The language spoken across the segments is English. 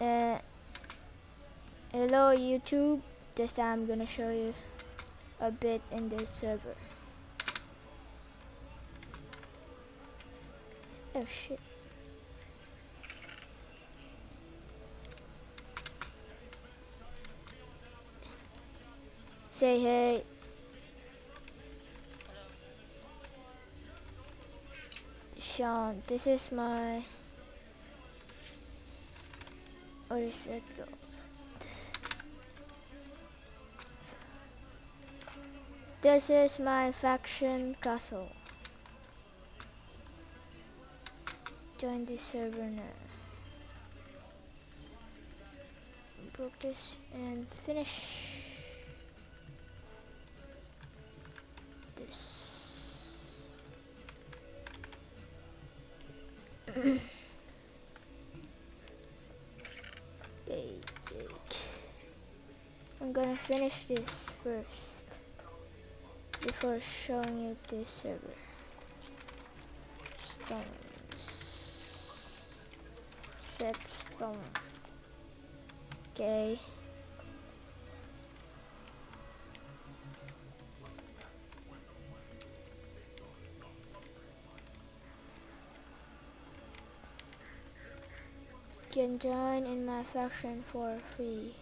Uh, Hello YouTube. This time I'm gonna show you a bit in this server. Oh shit. Say hey. Sean, this is my... What is it though? This is my faction castle. Join this server now. Broke this and finish this. I'm gonna finish this first before showing you this server. Stones. Set stone. Okay. Can join in my faction for free.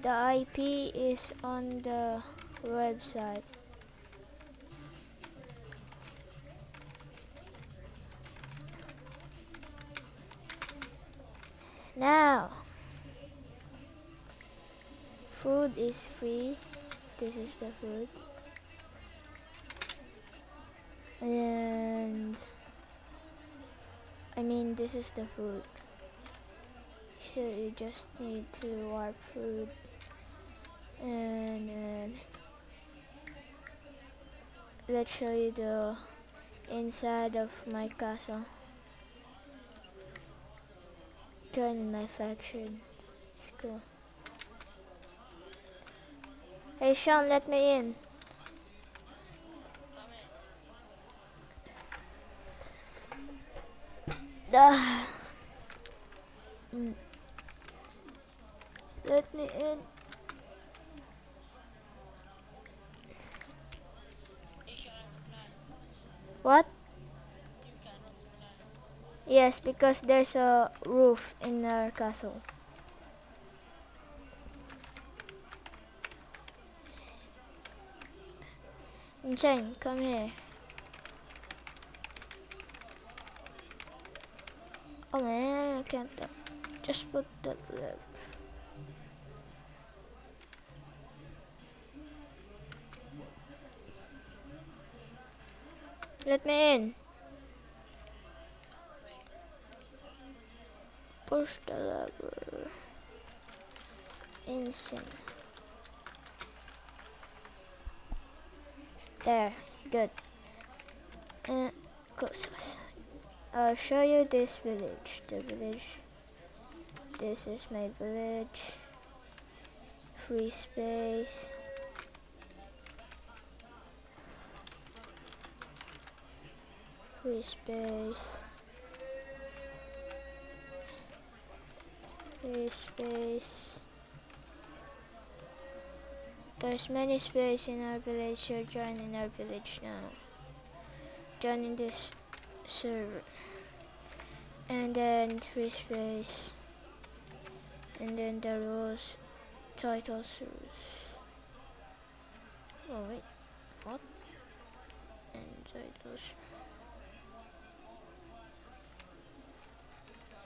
The IP is on the website. Now, food is free. This is the food. And this is the food. So you just need to warp food. And let's show you the inside of my castle. Join in my faction. Let's go. Hey Sean, let me in. Let me in. What? Yes, because there's a roof in our castle. Insane, come here. Oh man, I can't. Just put that left. Let me in. Push the lever. Insane. There, good. Close. I'll show you this village. The village. This is my village. Free space. Free space. Free space. There's many space in our village, so join in our village now. Join in this server. And then free space. And then the rules. Titles rules. Oh wait, what? And titles.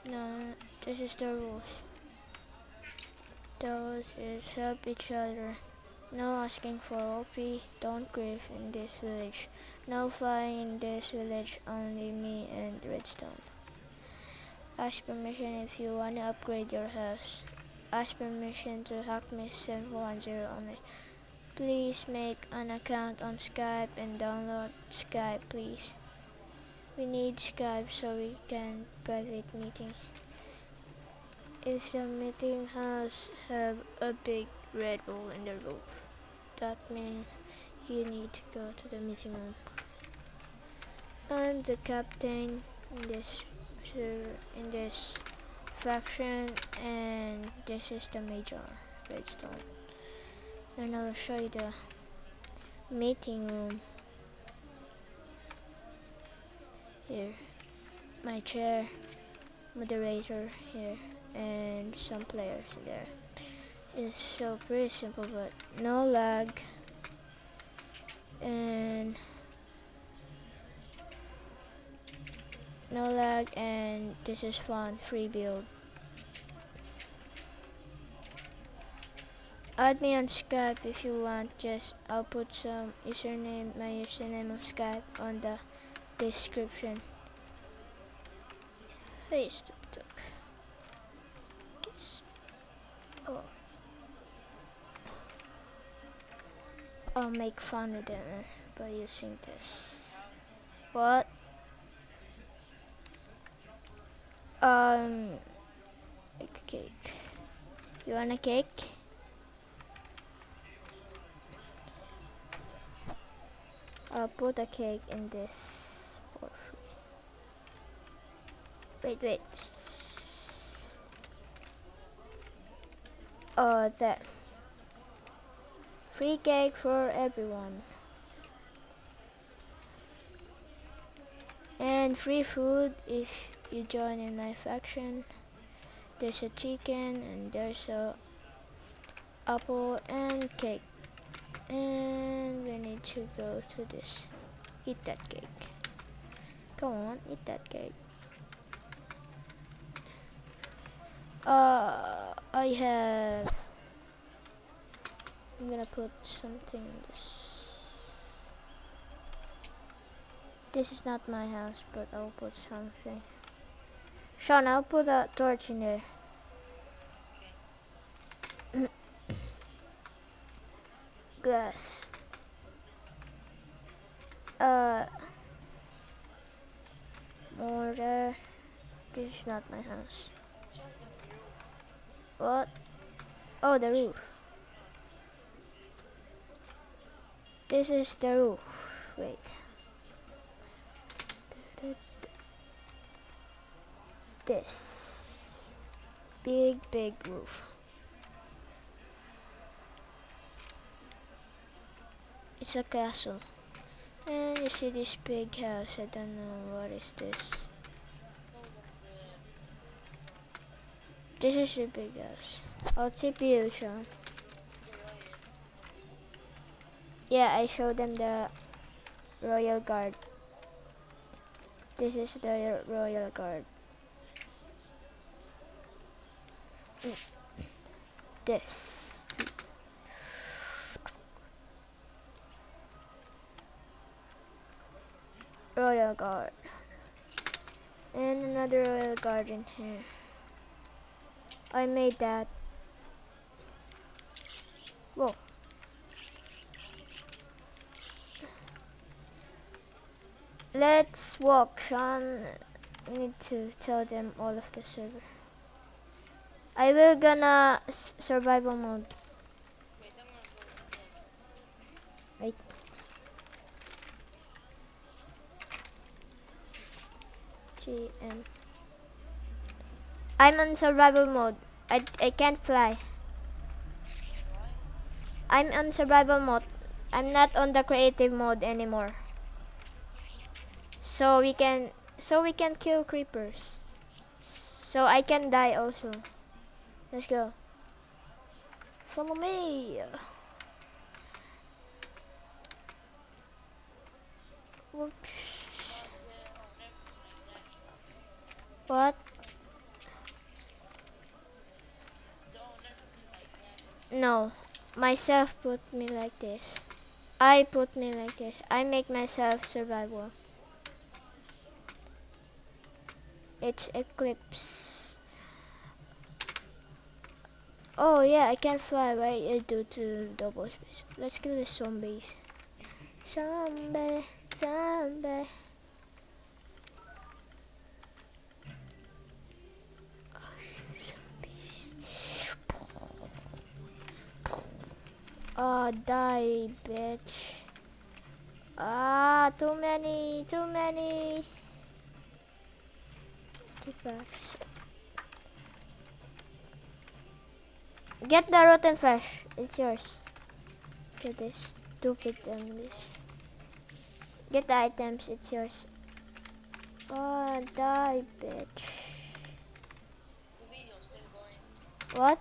No, this is the rules. Those is help each other. No asking for OP, don't grieve in this village. No flying in this village, only me and Redstone. Ask permission if you want to upgrade your house. Ask permission to HackMiss710 only. Please make an account on Skype and download Skype, please. We need Skype so we can private meeting. If the meeting house have a big red hole in the roof, that means you need to go to the meeting room. I'm the captain in this faction, and this is the major redstone. And I'll show you the meeting room. Here, my chair, moderator here, and some players there. It's so pretty simple, but no lag, and this is fun, free build. Add me on Skype if you want. I'll put my username of Skype on the description. Hey, stop. Oh. I'll make fun of them by using this. What? A cake. You want a cake? I'll put a cake in this for free. Wait. There. Free cake for everyone. And free food if you join in my faction. There's a chicken and there's a apple and cake. And we need to go to this. Eat that cake. Come on, eat that cake. I'm gonna put something in this. This is not my house, but I'll put something. Sean, I'll put a torch in there. Okay. Glass. Mortar. This is not my house. What? Oh, the roof. This is the roof. Wait. This big roof. It's a castle. And you see this big house. I don't know what is this. This is a big house. I'll tip you, Sean. Yeah, I showed them the Royal Guard. This is the Royal Guard. This. Royal Guard. And another Royal Guard in here. I made that. Whoa. Let's walk, Sean. I need to tell them all of the server. I will gonna survival mode. Wait. GM. I'm on survival mode. I can't fly. I'm on survival mode. I'm not on the creative mode anymore. So we can kill creepers. So I can die also. Let's go. Follow me. Whoops. What? No. Myself put me like this. I put me like this. I make myself survival. It's Eclipse. Oh yeah, I can fly, right? I do to double space. Let's kill the zombies. Zombie. Oh, die, bitch. too many. T-Rex. Get the rotten flesh. It's yours. To this stupid zombies. Get the items. It's yours. Oh, die, bitch. The video is still going. What?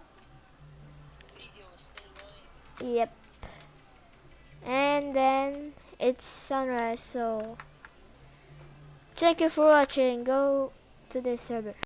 The video is still going. Yep. And then it's sunrise, so thank you for watching. Go to the server.